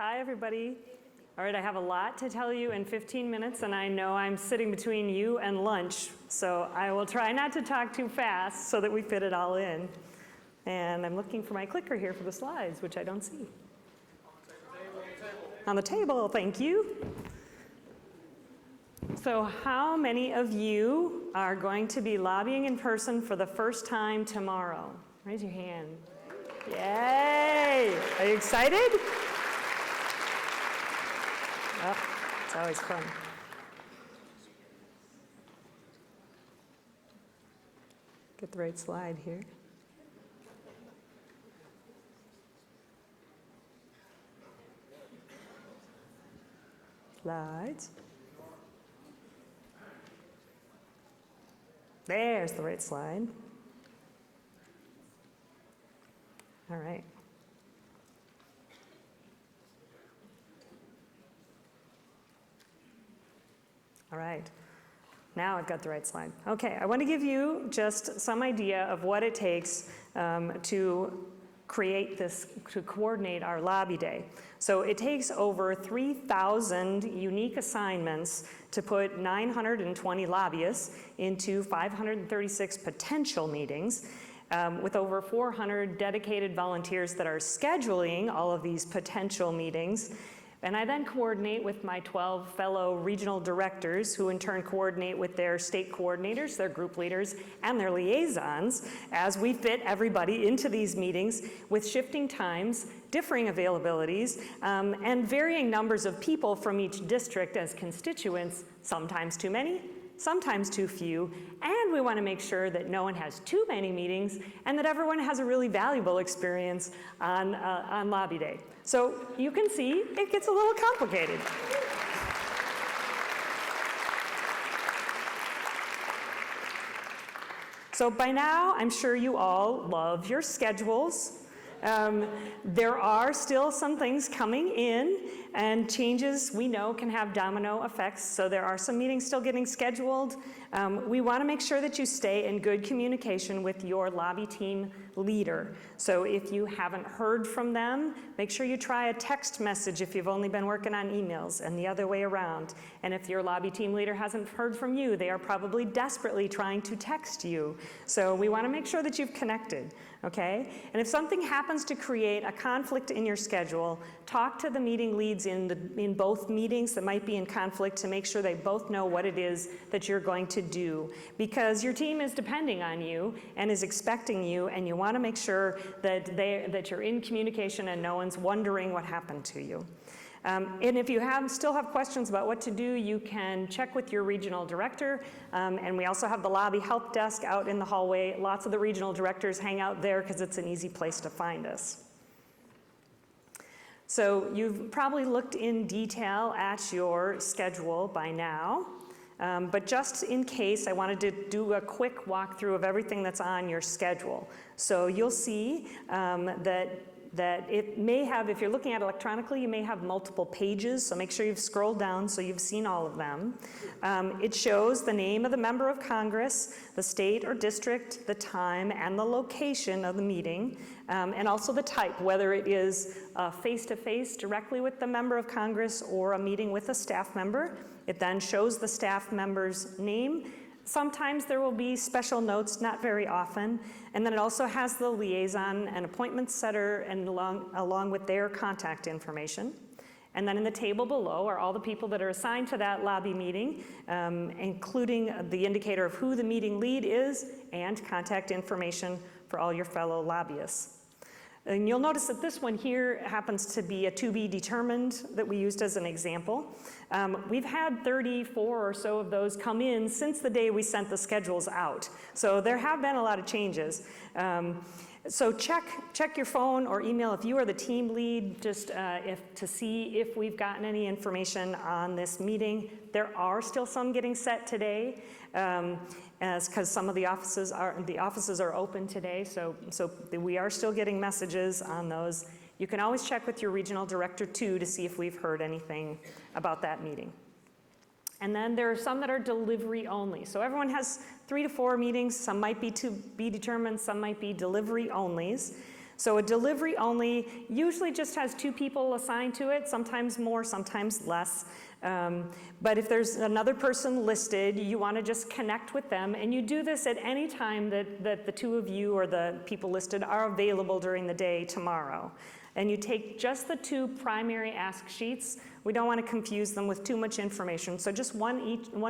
Hi, everybody. All right, I have a lot to tell you in 15 minutes, and I know I'm sitting between you and lunch, so I will try not to talk too fast so that we fit it all in. And I'm looking for my clicker here for the slides, which I don't see. On the table, thank you. So how many of you are going to be lobbying in person for the first time tomorrow? Raise your hand. Yay! Are you excited? Oh, it's always fun. Get the right slide here. Slides. There's the right slide. All right. All right. Now I've got the right slide. Okay, I want to give you just some idea of what it takes to create this, to coordinate our lobby day. So it takes over 3,000 unique assignments to put 920 lobbyists into 536 potential meetings, with over 400 dedicated volunteers that are scheduling all of these potential meetings. And I then coordinate with my 12 fellow regional directors, who in turn coordinate with their state coordinators, their group leaders, and their liaisons as we fit everybody into these meetings with shifting times, differing availabilities, and varying numbers of people from each district as constituents, sometimes too many, sometimes too few, and we want to make sure that no one has too many meetings and that everyone has a really valuable experience on Lobby Day. So you can see it gets a little complicated. So by now, I'm sure you all love your schedules. There are still some things coming in, and changes we know can have domino effects, so there are some meetings still getting scheduled. We want to make sure that you stay in good communication with your lobby team leader. So if you haven't heard from them, make sure you try a text message if you've only been working on emails, and the other way around. And if your lobby team leader hasn't heard from you, they are probably desperately trying to text you. So we want to make sure that you've connected, okay? And if something happens to create a conflict in your schedule, talk to the meeting leads in both meetings that might be in conflict to make sure they both know what it is that you're going to do, because your team is depending on you and is expecting you, and you want to make sure that you're in communication and no one's wondering what happened to you. And if you still have questions about what to do, you can check with your regional director. And we also have the lobby help desk out in the hallway. Lots of the regional directors hang out there because it's an easy place to find us. So you've probably looked in detail at your schedule by now. But just in case, I wanted to do a quick walkthrough of everything that's on your schedule. So you'll see that it may have, if you're looking at it electronically, you may have multiple pages, so make sure you've scrolled down so you've seen all of them. It shows the name of the member of Congress, the state or district, the time, and the location of the meeting, and also the type, whether it is face-to-face directly with the member of Congress or a meeting with a staff member. It then shows the staff member's name. Sometimes there will be special notes, not very often. And then it also has the liaison and appointment setter and along with their contact information. And then in the table below are all the people that are assigned to that lobby meeting, including the indicator of who the meeting lead is and contact information for all your fellow lobbyists. And you'll notice that this one here happens to be a to be determined that we used as an example. We've had 34 or so of those come in since the day we sent the schedules out. So there have been a lot of changes. So check your phone or email if you are the team lead, just to see if we've gotten any information on this meeting. There are still some getting set today, because some of the offices are open today. So we are still getting messages on those. You can always check with your regional director too to see if we've heard anything about that meeting. And then there are some that are delivery only. So everyone has 3 to 4 meetings. Some might be to be determined, some might be delivery onlys. So a delivery only usually just has 2 people assigned to it, sometimes more, sometimes less. But if there's another person listed, you want to just connect with them, and you do this at any time that the 2 of you or the people listed are available during the day tomorrow. And you take just the 2 primary ask sheets. We don't want to confuse them with too much information, so just one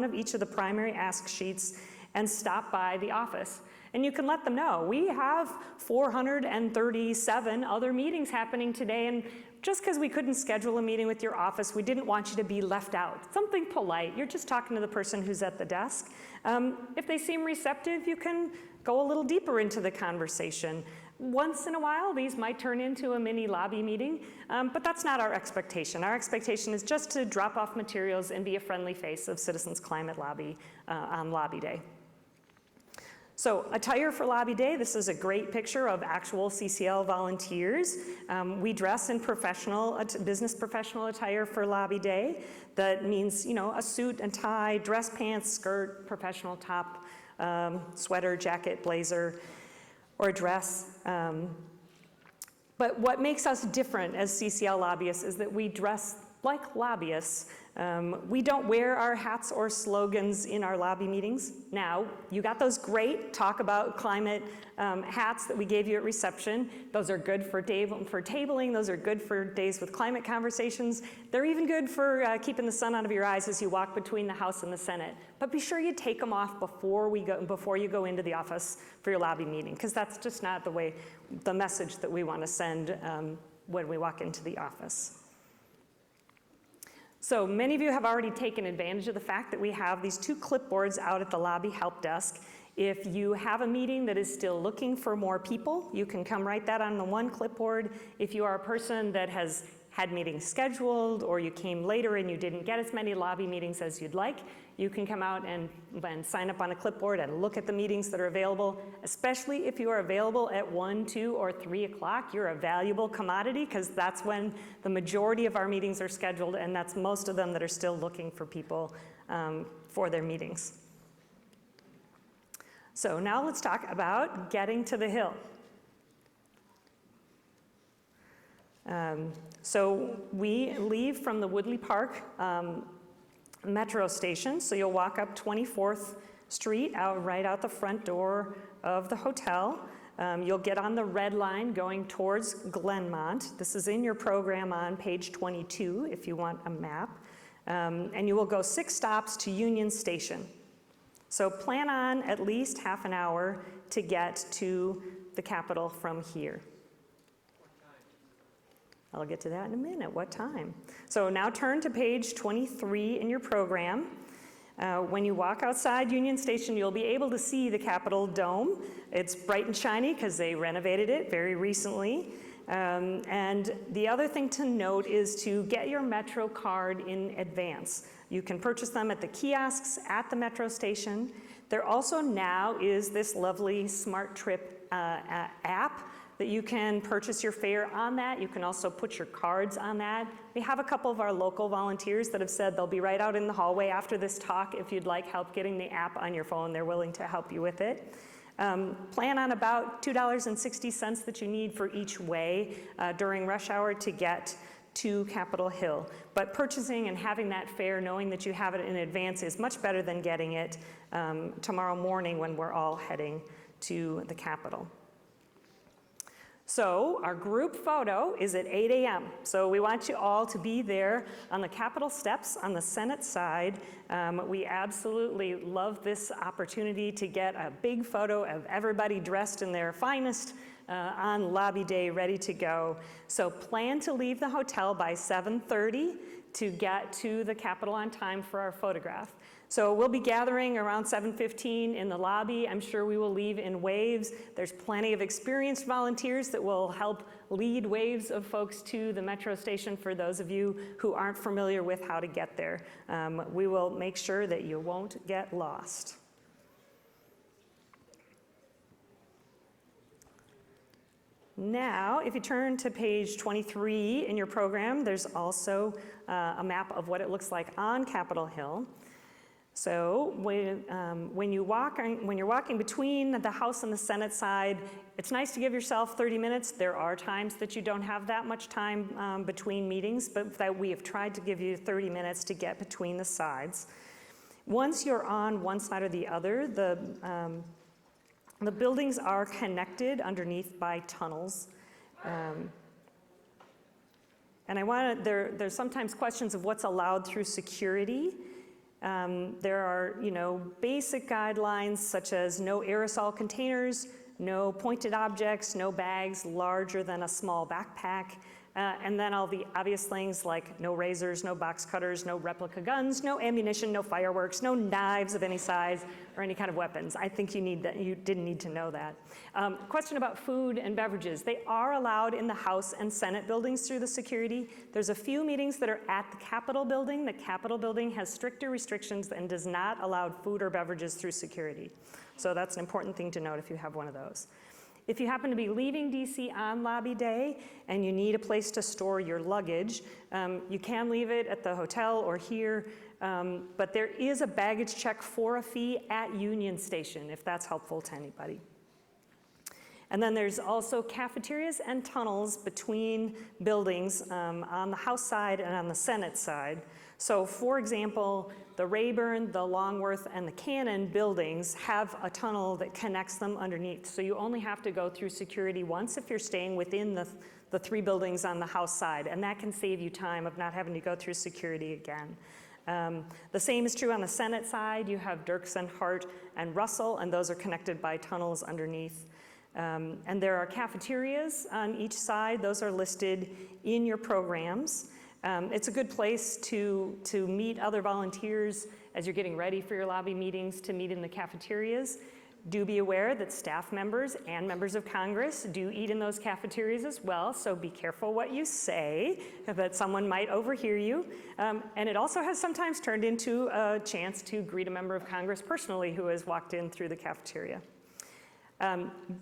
of each of the primary ask sheets, and stop by the office. And you can let them know, we have 437 other meetings happening today, and just because we couldn't schedule a meeting with your office, we didn't want you to be left out. Something polite. You're just talking to the person who's at the desk. If they seem receptive, you can go a little deeper into the conversation. Once in a while, these might turn into a mini lobby meeting, but that's not our expectation. Our expectation is just to drop off materials and be a friendly face of Citizens Climate Lobby on Lobby Day. So attire for Lobby Day, this is a great picture of actual CCL volunteers. We dress in business professional attire for Lobby Day. That means, you know, a suit and tie, dress pants, skirt, professional top, sweater, jacket, blazer, or a dress. But what makes us different as CCL lobbyists is that we dress like lobbyists. We don't wear our hats or slogans in our lobby meetings. Now, you got those great talk about climate hats that we gave you at reception. Those are good for tabling. Those are good for days with climate conversations. They're even good for keeping the sun out of your eyes as you walk between the House and the Senate. But be sure you take them off before you go into the office for your lobby meeting, because that's just not the message that we want to send when we walk into the office. So many of you have already taken advantage of the fact that we have these 2 clipboards out at the lobby help desk. If you have a meeting that is still looking for more people, you can come write that on the one clipboard. If you are a person that has had meetings scheduled, or you came later and you didn't get as many lobby meetings as you'd like, you can come out and sign up on a clipboard and look at the meetings that are available, especially if you are available at 1, 2, or 3 o'clock. You're a valuable commodity, because that's when the majority of our meetings are scheduled, and that's most of them that are still looking for people for their meetings. So now let's talk about getting to the Hill. So we leave from the Woodley Park metro station, so you'll walk up 24th Street right out the front door of the hotel. You'll get on the red line going towards Glenmont. This is in your program on page 22 if you want a map. And you will go 6 stops to Union Station. So plan on at least half an hour to get to the Capitol from here. I'll get to that in a minute. What time? So now turn to page 23 in your program. When you walk outside Union Station, you'll be able to see the Capitol Dome. It's bright and shiny because they renovated it very recently. And the other thing to note is to get your Metro card in advance. You can purchase them at the kiosks at the Metro station. There also now is this lovely Smart Trip app that you can purchase your fare on that. You can also put your cards on that. We have a couple of our local volunteers that have said they'll be right out in the hallway after this talk if you'd like help getting the app on your phone. They're willing to help you with it. Plan on about $2.60 that you need for each way during rush hour to get to Capitol Hill. But purchasing and having that fare, knowing that you have it in advance, is much better than getting it tomorrow morning when we're all heading to the Capitol. So our group photo is at 8 a.m. So we want you all to be there on the Capitol steps on the Senate side. We absolutely love this opportunity to get a big photo of everybody dressed in their finest on Lobby Day, ready to go. So plan to leave the hotel by 7:30 to get to the Capitol on time for our photograph. So we'll be gathering around 7:15 in the lobby. I'm sure we will leave in waves. There's plenty of experienced volunteers that will help lead waves of folks to the Metro station for those of you who aren't familiar with how to get there. We will make sure that you won't get lost. Now, if you turn to page 23 in your program, there's also a map of what it looks like on Capitol Hill. So when you're walking between the House and the Senate side, it's nice to give yourself 30 minutes. There are times that you don't have that much time between meetings, but that we have tried to give you 30 minutes to get between the sides. Once you're on one side or the other, the buildings are connected underneath by tunnels. And there's sometimes questions of what's allowed through security. There are, basic guidelines such as no aerosol containers, no pointed objects, no bags larger than a small backpack, and then all the obvious things like no razors, no box cutters, no replica guns, no ammunition, no fireworks, no knives of any size, or any kind of weapons. I think you didn't need to know that. Question about food and beverages. They are allowed in the House and Senate buildings through the security. There's a few meetings that are at the Capitol building. The Capitol building has stricter restrictions and does not allow food or beverages through security. So that's an important thing to note if you have one of those. If you happen to be leaving DC on lobby day and you need a place to store your luggage, you can leave it at the hotel or here, but there is a baggage check for a fee at Union Station, if that's helpful to anybody. And then there's also cafeterias and tunnels between buildings on the House side and on the Senate side. So for example, the Rayburn, the Longworth, and the Cannon buildings have a tunnel that connects them underneath. So you only have to go through security once if you're staying within the three buildings on the House side, and that can save you time of not having to go through security again. The same is true on the Senate side. You have Dirksen, Hart, and Russell, and those are connected by tunnels underneath. And there are cafeterias on each side. Those are listed in your programs. It's a good place to meet other volunteers as you're getting ready for your lobby meetings to meet in the cafeterias. Do be aware that staff members and members of Congress do eat in those cafeterias as well, so be careful what you say, that someone might overhear you. And it also has sometimes turned into a chance to greet a member of Congress personally who has walked in through the cafeteria.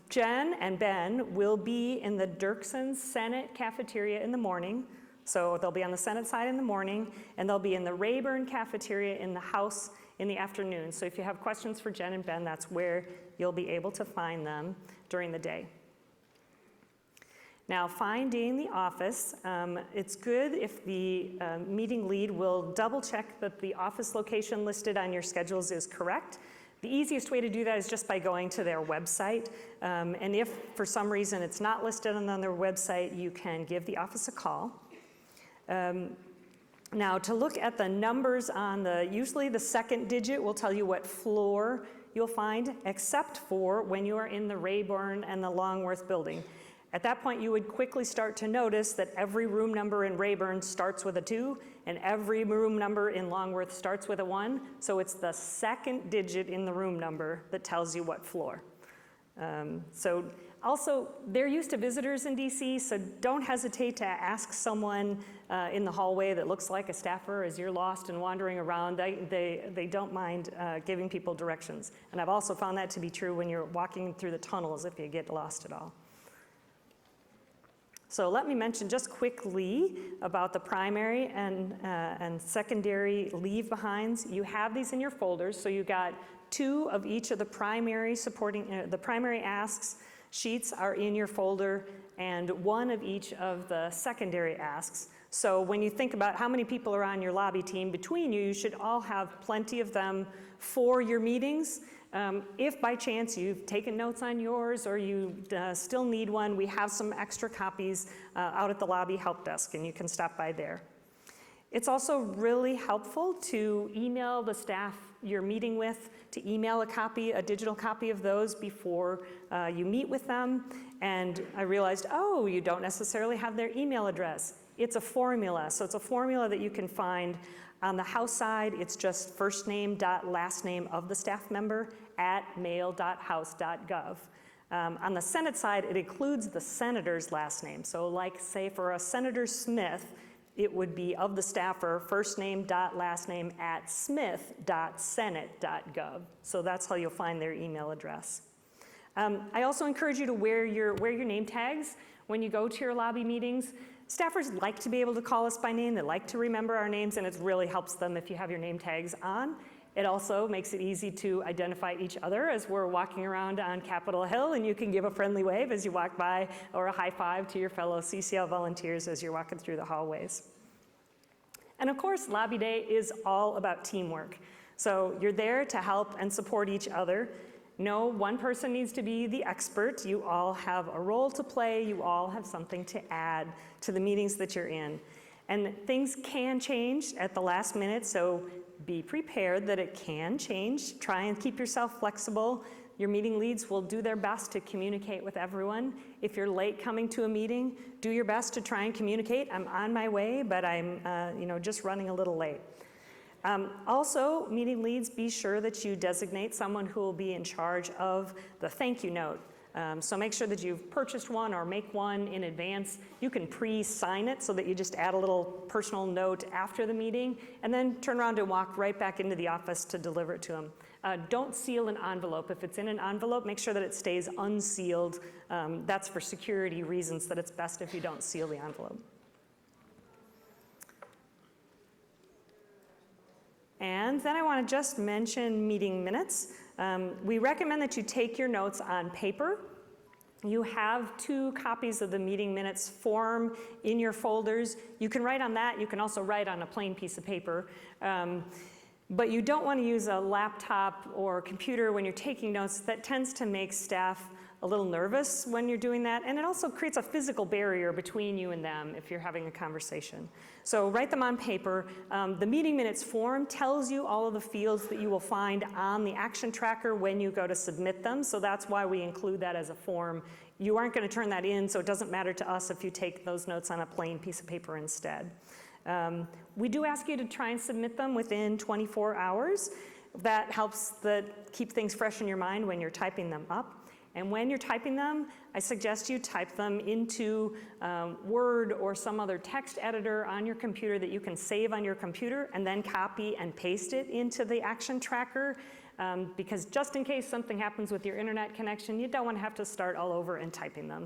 Jen and Ben will be in the Dirksen Senate cafeteria in the morning. So they'll be on the Senate side in the morning, and they'll be in the Rayburn cafeteria in the House in the afternoon. So if you have questions for Jen and Ben, that's where you'll be able to find them during the day. Now, finding the office, it's good if the meeting lead will double check that the office location listed on your schedules is correct. The easiest way to do that is just by going to their website. And if for some reason it's not listed on their website, you can give the office a call. Now, to look at the numbers on usually the second digit will tell you what floor you'll find, except for when you are in the Rayburn and the Longworth building. At that point, you would quickly start to notice that every room number in Rayburn starts with a 2, and every room number in Longworth starts with a 1. So it's the second digit in the room number that tells you what floor. Also, they're used to visitors in DC, so don't hesitate to ask someone in the hallway that looks like a staffer as you're lost and wandering around. They don't mind giving people directions. And I've also found that to be true when you're walking through the tunnels if you get lost at all. So let me mention just quickly about the primary and secondary leave behinds. You have these in your folders, so you got 2 of each of the primary the primary asks sheets are in your folder, and 1 of each of the secondary asks. So when you think about how many people are on your lobby team between you, you should all have plenty of them for your meetings. If by chance you've taken notes on yours or you still need one, we have some extra copies out at the lobby help desk, and you can stop by there. It's also really helpful to email the staff you're meeting with, to email a digital copy of those before you meet with them. And I realized, oh, you don't necessarily have their email address. It's a formula, so it's a formula that you can find. On the House side, it's just first name dot last name of the staff member at mail.house.gov. On the Senate side, it includes the senator's last name. So like, say, for a Senator Smith, it would be of the staffer, first name dot last name at smith.senate.gov. So that's how you'll find their email address. I also encourage you to wear your name tags when you go to your lobby meetings. Staffers like to be able to call us by name. They like to remember our names, and it really helps them if you have your name tags on. It also makes it easy to identify each other as we're walking around on Capitol Hill, and you can give a friendly wave as you walk by or a high five to your fellow CCL volunteers as you're walking through the hallways. And of course, Lobby Day is all about teamwork. So you're there to help and support each other. No one person needs to be the expert. You all have a role to play. You all have something to add to the meetings that you're in. And things can change at the last minute, so be prepared that it can change. Try and keep yourself flexible. Your meeting leads will do their best to communicate with everyone. If you're late coming to a meeting, do your best to try and communicate. I'm on my way, but I'm just running a little late. Also, meeting leads, be sure that you designate someone who will be in charge of the thank you note. So make sure that you've purchased one or make one in advance. You can pre-sign it so that you just add a little personal note after the meeting and then turn around and walk right back into the office to deliver it to them. Don't seal an envelope. If it's in an envelope, make sure that it stays unsealed. That's for security reasons that it's best if you don't seal the envelope. And then I want to just mention meeting minutes. We recommend that you take your notes on paper. You have 2 copies of the meeting minutes form in your folders. You can write on that. You can also write on a plain piece of paper. But you don't want to use a laptop or computer when you're taking notes. That tends to make staff a little nervous when you're doing that, and it also creates a physical barrier between you and them if you're having a conversation. So write them on paper. The meeting minutes form tells you all of the fields that you will find on the action tracker when you go to submit them, so that's why we include that as a form. You aren't going to turn that in, so it doesn't matter to us if you take those notes on a plain piece of paper instead. We do ask you to try and submit them within 24 hours. That helps keep things fresh in your mind when you're typing them up. And when you're typing them, I suggest you type them into Word or some other text editor on your computer that you can save on your computer and then copy and paste it into the action tracker. Because just in case something happens with your internet connection, you don't want to have to start all over and typing them.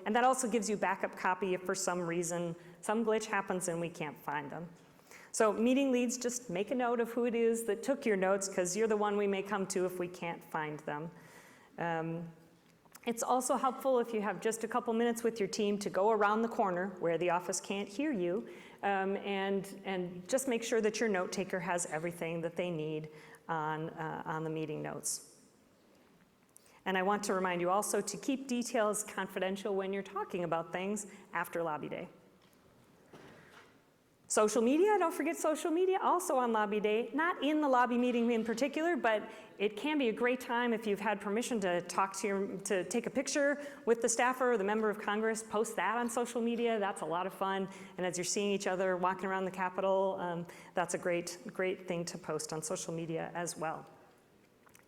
And that also gives you backup copy if for some reason some glitch happens and we can't find them. So meeting leads, just make a note of who it is that took your notes, because you're the one we may come to if we can't find them. It's also helpful if you have just a couple minutes with your team to go around the corner where the office can't hear you, and just make sure that your note taker has everything that they need on the meeting notes. And I want to remind you also to keep details confidential when you're talking about things after Lobby Day. Social media, don't forget social media, also on Lobby Day, not in the lobby meeting in particular, but it can be a great time if you've had permission to to take a picture with the staffer or the member of Congress, post that on social media. That's a lot of fun. And as you're seeing each other walking around the Capitol, that's a great thing to post on social media as well.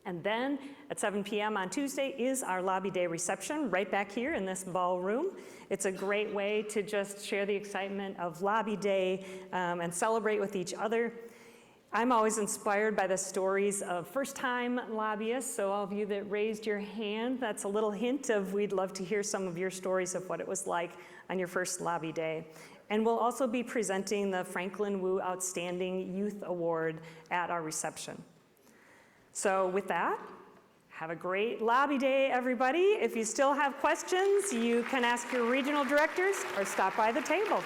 And then at 7 p.m. on Tuesday is our Lobby Day reception right back here in this ballroom. It's a great way to just share the excitement of Lobby Day and celebrate with each other. I'm always inspired by the stories of first-time lobbyists, so all of you that raised your hand, that's a little hint of we'd love to hear some of your stories of what it was like on your first Lobby Day. And we'll also be presenting the Franklin Wu Outstanding Youth Award at our reception. So with that, have a great Lobby Day, everybody. If you still have questions, you can ask your regional directors or stop by the table.